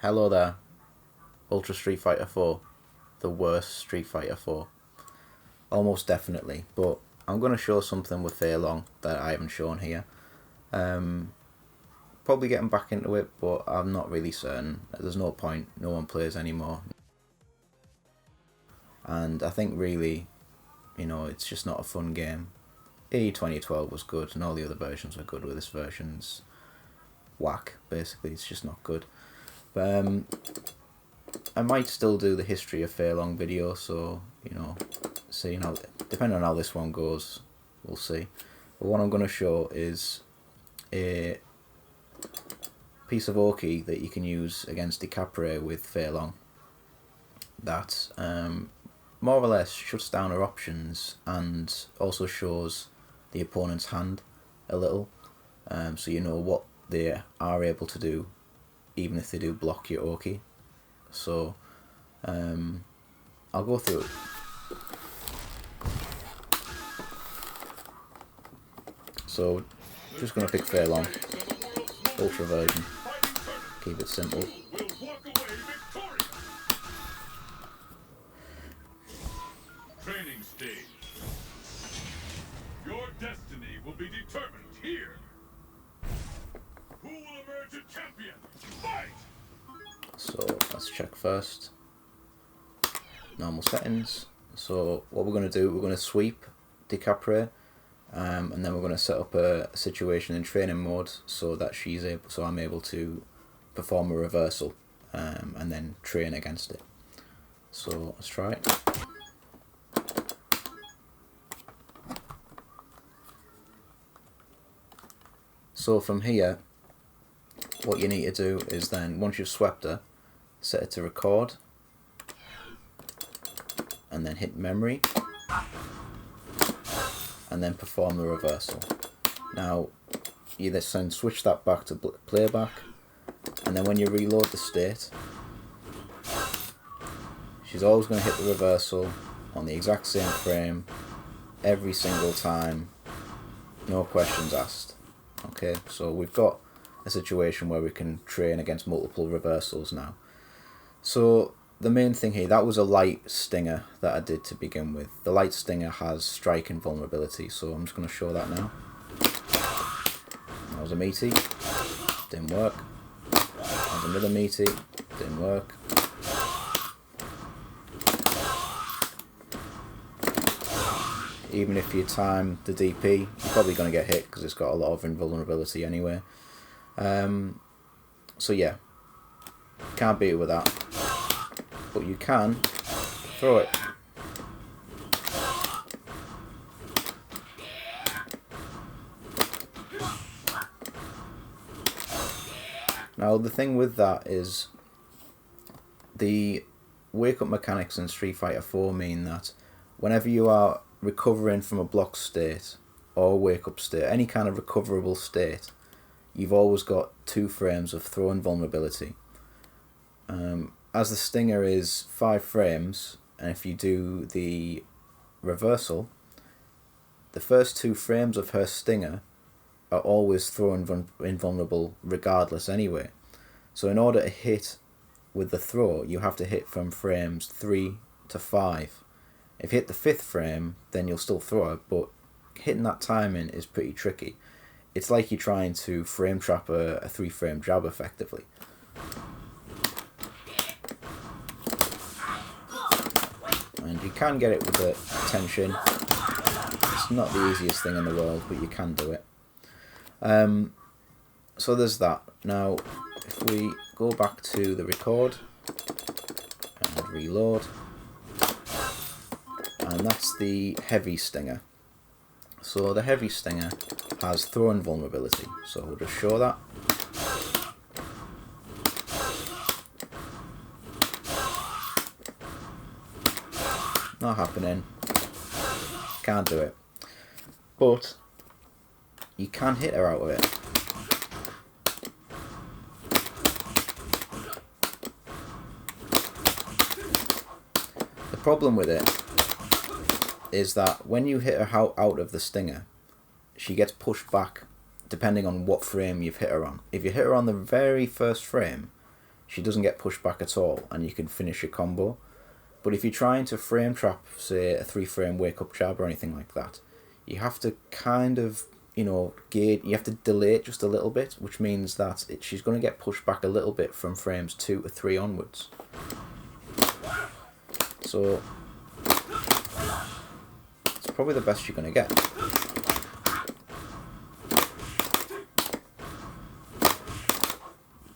Hello there, Ultra Street Fighter 4, the worst Street Fighter 4. Almost definitely, but I'm going to show something with Fei Long that I haven't shown here. Probably getting back into it, but I'm not really certain. There's no point, no one plays anymore. And I think really, it's just not a fun game. AE 2012 was good, and all the other versions were good, with this version's whack, basically. It's just not good. But I might still do the history of Fei Long video, so, seeing how, depending on how this one goes, we'll see. But what I'm going to show is a piece of Oki that you can use against Decapre with Fei Long. That more or less shuts down her options and also shows the opponent's hand a little, so you know what they are able to do even if they do block your Oki. So I'll go through it. So just going to pick Fei Long, Ultra version, keep it simple. Training stage. Your destiny will be determined here. Who will emerge a champion? Fight! So let's check first. Normal settings. So what we're going to do, we're going to sweep Decapre, and then we're going to set up a situation in training mode so that I'm able to perform a reversal and then train against it. So let's try it. So from here, what you need to do is then, once you've swept her, set it to record, and then hit memory, and then perform the reversal. Now, you then switch that back to playback, and then when you reload the state, she's always going to hit the reversal on the exact same frame, every single time, no questions asked. Okay, so we've got a situation where we can train against multiple reversals now. So the main thing here, that was a light stinger that I did to begin with. The light stinger has strike invulnerability, so I'm just going to show that now. That was a meaty, didn't work. That was another meaty, didn't work. Even if you time the DP, you're probably going to get hit because it's got a lot of invulnerability anyway. So yeah, can't beat it with that, but you can throw it. Now the thing with that is the wake up mechanics in Street Fighter 4 mean that whenever you are recovering from a block state or wake up state, any kind of recoverable state, you've always got 2 frames of throw invulnerability. As the stinger is 5 frames, and if you do the reversal, the first 2 frames of her stinger are always throw invulnerable regardless anyway. So in order to hit with the throw, you have to hit from frames 3 to 5. If you hit the 5th frame, then you'll still throw it, but hitting that timing is pretty tricky. It's like you're trying to frame trap a 3-frame jab effectively. And you can get it with the tension. It's not the easiest thing in the world, but you can do it. So there's that. Now, if we go back to the record and reload, and that's the heavy stinger. So the heavy stinger has throw invulnerability, so we'll just show that. Not happening, can't do it, but you can hit her out of it. The problem with it is that when you hit her out of the stinger, she gets pushed back depending on what frame you've hit her on. If you hit her on the very first frame, she doesn't get pushed back at all, and you can finish your combo. But if you're trying to frame trap, say, a 3-frame wake-up jab or anything like that, you have to kind of, you know, you have to delay it just a little bit, which means that she's going to get pushed back a little bit from frames 2 to 3 onwards. So it's probably the best you're going to get.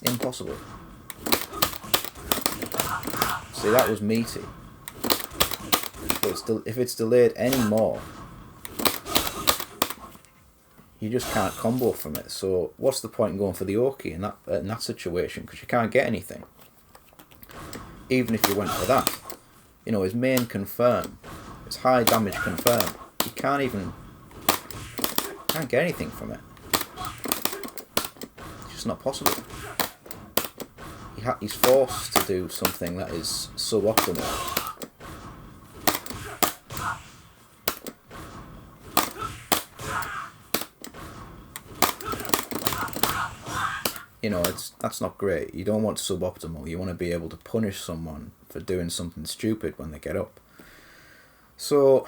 Impossible. See, that was meaty. But if it's delayed any more, you just can't combo from it. So what's the point in going for the Oki in that situation? Because you can't get anything. Even if you went for that, you know, his main confirm, his high damage confirm, you can't get anything from it. It's just not possible. He's forced to do something that is suboptimal. You know, that's not great. You don't want suboptimal. You want to be able to punish someone for doing something stupid when they get up. So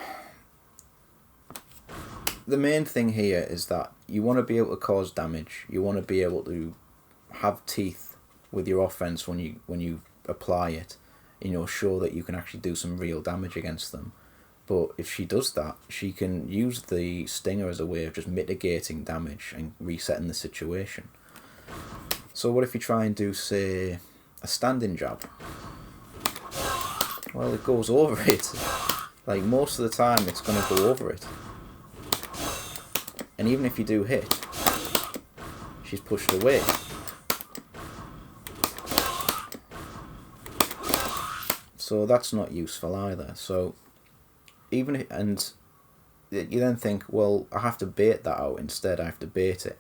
the main thing here is that you want to be able to cause damage. You want to be able to have teeth with your offense when you apply it. You know, show that you can actually do some real damage against them. But if she does that, she can use the stinger as a way of just mitigating damage and resetting the situation. So what if you try and do, say, a standing jab? Well, it goes over it. Like, most of the time it's going to go over it. And even if you do hit, she's pushed away. So that's not useful either. So and you then think, well, I have to bait that out instead. I have to bait it.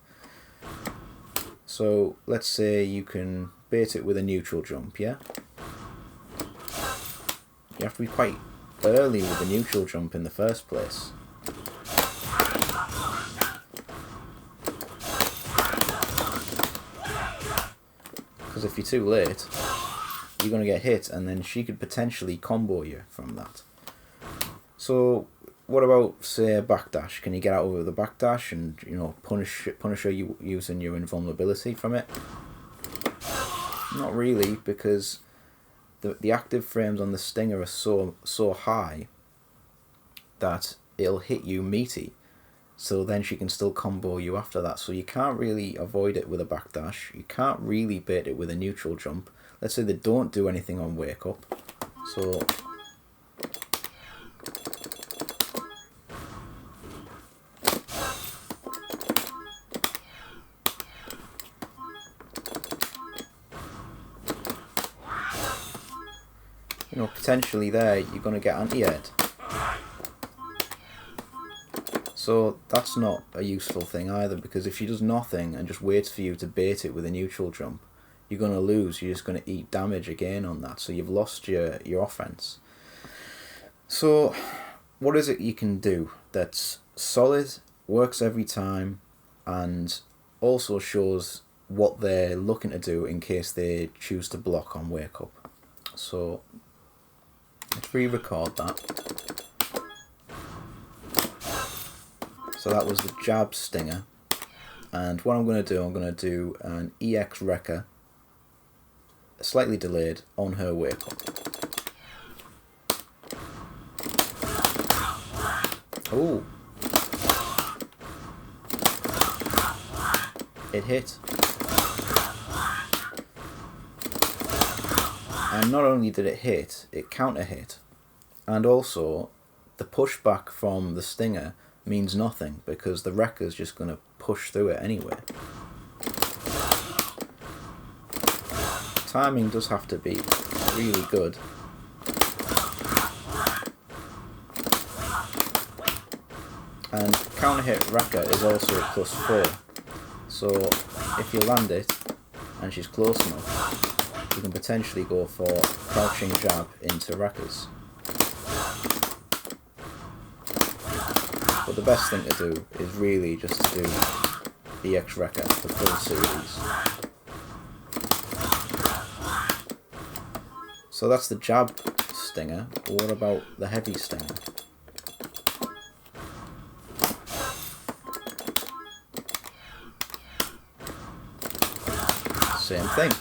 So let's say you can bait it with a neutral jump, yeah? You have to be quite early with the neutral jump in the first place. Because if you're too late, you're going to get hit, and then she could potentially combo you from that. So what about, say, a backdash? Can you get out of the backdash and, you know, punish her using your invulnerability from it? Not really, because the active frames on the stinger are so high that it'll hit you meaty. So then she can still combo you after that. So you can't really avoid it with a backdash. You can't really bait it with a neutral jump. Let's say they don't do anything on wake up. So you know, potentially there you're going to get anti-aired. So that's not a useful thing either, because if she does nothing and just waits for you to bait it with a neutral jump, you're going to lose. You're just going to eat damage again on that. So you've lost your offense. So what is it you can do that's solid, works every time, and also shows what they're looking to do in case they choose to block on wake up? So let's re-record that. So that was the jab stinger. And what I'm going to do an EX wrecker, slightly delayed, on her wake up. Ooh. It hit. And not only did it hit, it counter hit. And also, the pushback from the stinger means nothing, because the wrecker's just going to push through it anyway. Timing does have to be really good. And counter hit wrecker is also a +4. So if you land it and she's close enough, you can potentially go for crouching jab into wreckers. But the best thing to do is really just to do EX wrecker, the full series. So that's the jab stinger. But what about the heavy stinger? Same thing.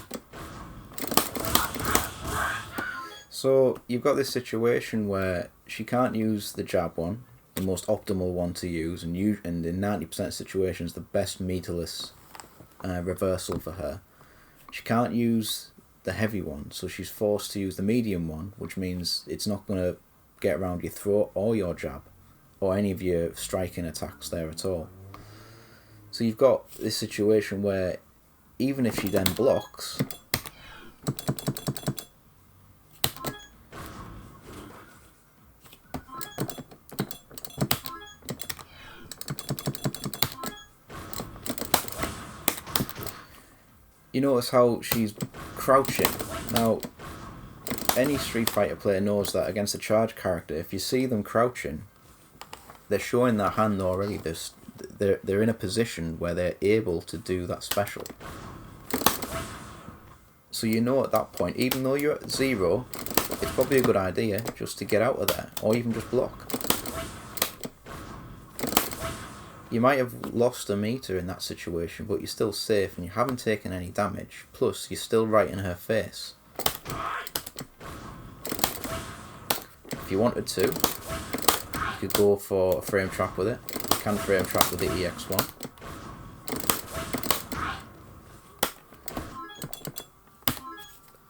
So you've got this situation where she can't use the jab one, the most optimal one to use, and in 90% of situations the best meterless reversal for her. She can't use the heavy one, so she's forced to use the medium one, which means it's not going to get around your throat or your jab, or any of your striking attacks there at all. So you've got this situation where even if she then blocks, you notice how she's crouching. Now, any Street Fighter player knows that against a charge character, if you see them crouching, they're showing their hand already. They're in a position where they're able to do that special. So you know at that point, even though you're at 0, it's probably a good idea just to get out of there, or even just block. You might have lost a meter in that situation, but you're still safe and you haven't taken any damage. Plus, you're still right in her face. If you wanted to, you could go for a frame trap with it. You can frame trap with the EX1.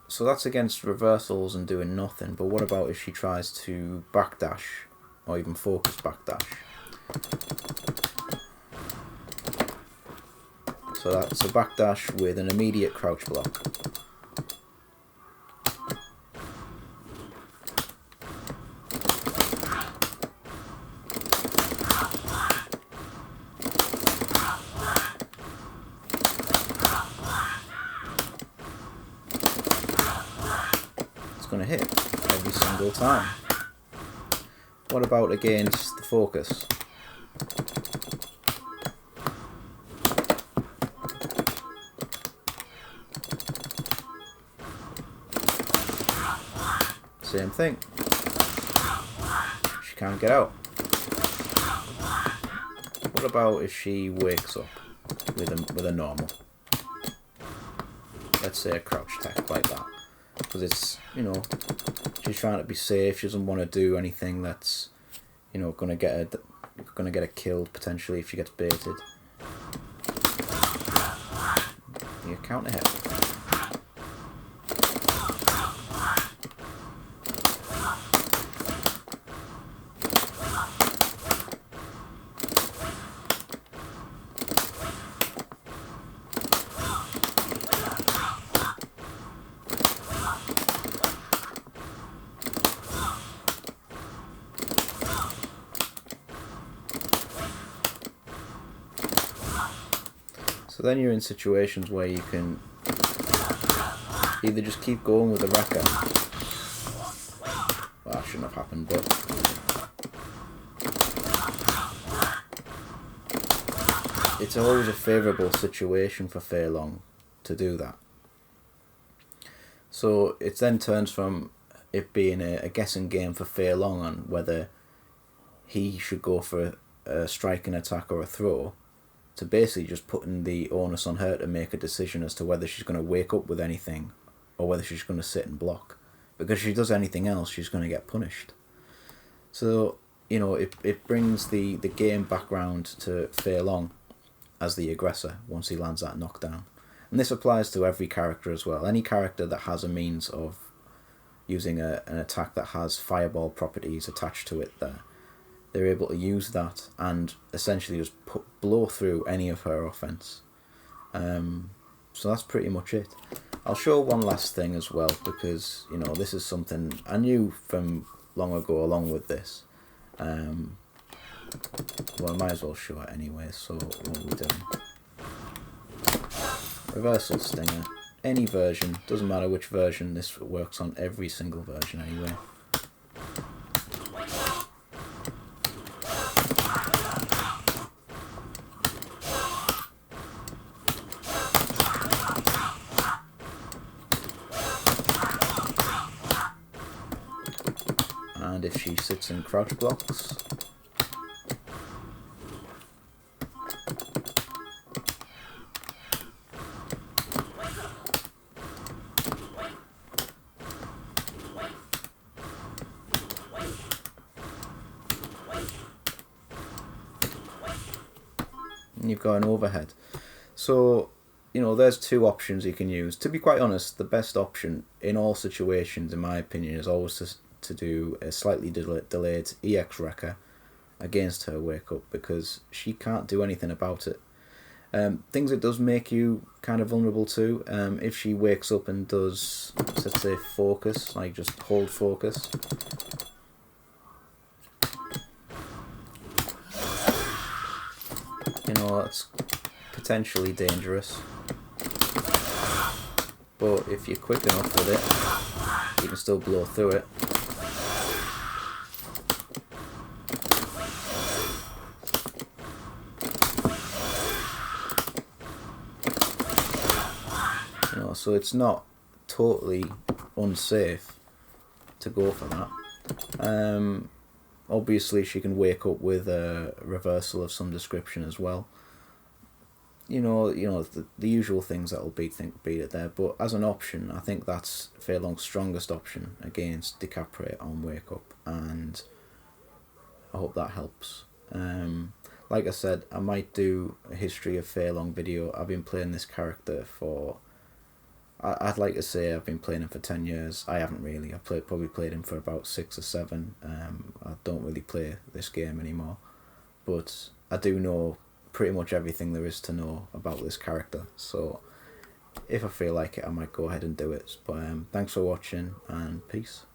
So that's against reversals and doing nothing, but what about if she tries to backdash, or even focus backdash? So that's a backdash with an immediate crouch block. It's going to hit every single time. What about against the focus? Same thing. She can't get out. What about if she wakes up with a normal? Let's say a crouch attack like that. Because it's, you know, she's trying to be safe. She doesn't want to do anything that's, you know, gonna get her killed potentially if she gets baited. You counter hit. So then you're in situations where you can either just keep going with the wrecker. Well, that shouldn't have happened, but it's always a favourable situation for Fei Long to do that. So it then turns from it being a guessing game for Fei Long on whether he should go for a striking attack or a throw, to basically just putting the onus on her to make a decision as to whether she's going to wake up with anything or whether she's going to sit and block. Because if she does anything else, she's going to get punished. So, you know, it brings the game back round to Fei Long as the aggressor once he lands that knockdown. And this applies to every character as well. Any character that has a means of using an attack that has fireball properties attached to it there, they're able to use that and essentially just blow through any of her offense. So that's pretty much it. I'll show one last thing as well, because, you know, this is something I knew from long ago along with this. Well, I might as well show it anyway. So what are we doing? Reversal stinger. Any version, doesn't matter which version, this works on every single version anyway. if she sits in crouch blocks. And you've got an overhead. So, you know, there's two options you can use. To be quite honest, the best option in all situations, in my opinion, is always to do a slightly delayed EX wrecker against her wake up, because she can't do anything about it. Things it does make you kind of vulnerable to, if she wakes up and does, let's say, focus, like just hold focus. You know, it's potentially dangerous. But if you're quick enough with it, you can still blow through it. You know, so it's not totally unsafe to go for that. Obviously she can wake up with a reversal of some description as well. You know the usual things that'll beat it there, but as an option, I think that's Fei Long's strongest option against Decapre on wake up, and I hope that helps. Like I said, I might do a history of Fei Long video. I've been playing this character for, I'd like to say I've been playing him for 10 years. I haven't really. I've probably played him for about 6 or 7. I don't really play this game anymore, but I do know pretty much everything there is to know about this character, so if I feel like it, I might go ahead and do it. But thanks for watching, and peace.